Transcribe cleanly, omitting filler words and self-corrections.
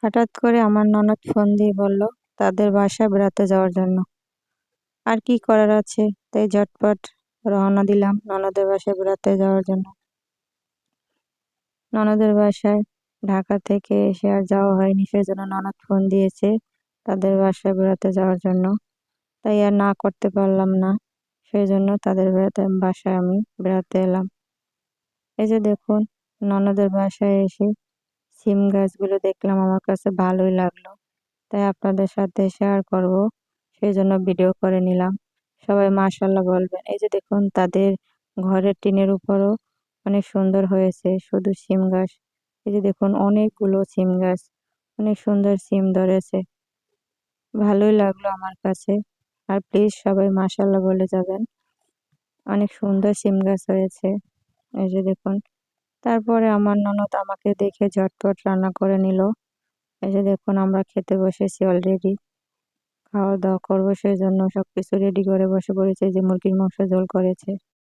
হঠাৎ করে আমার ননদ ফোন দিয়ে বলল তাদের বাসায় বেড়াতে যাওয়ার জন্য। আর কি করার আছে, তাই ঝটপট রওনা দিলাম ননদের বাসায় বেড়াতে যাওয়ার জন্য। ননদের বাসায় ঢাকা থেকে এসে আর যাওয়া হয়নি, সেজন্য ননদ ফোন দিয়েছে তাদের বাসায় বেড়াতে যাওয়ার জন্য। তাই আর না করতে পারলাম না, সেজন্য তাদের বাসায় আমি বেড়াতে এলাম। এই যে দেখুন, ননদের বাসায় এসে সিম গাছগুলো দেখলাম, আমার কাছে ভালোই লাগলো, তাই আপনাদের সাথে শেয়ার করব, সেই জন্য ভিডিও করে নিলাম। সবাই মাশাআল্লাহ বলবেন। এই যে দেখুন, তাদের ঘরের টিনের উপরও অনেক সুন্দর হয়েছে শুধু সিম গাছ। এই যে দেখুন, অনেকগুলো সিম গাছ, অনেক সুন্দর সিম ধরেছে, ভালোই লাগলো আমার কাছে। আর প্লিজ সবাই মাশাআল্লাহ বলে যাবেন, অনেক সুন্দর সিম গাছ হয়েছে। এই যে দেখুন, তারপরে আমার ননদ আমাকে দেখে ঝটপট রান্না করে নিল। এই যে দেখুন, আমরা খেতে বসেছি অলরেডি, খাওয়া দাওয়া করবো, সেই জন্য সবকিছু রেডি করে বসে পড়েছে। যে মুরগির মাংস ঝোল করেছে।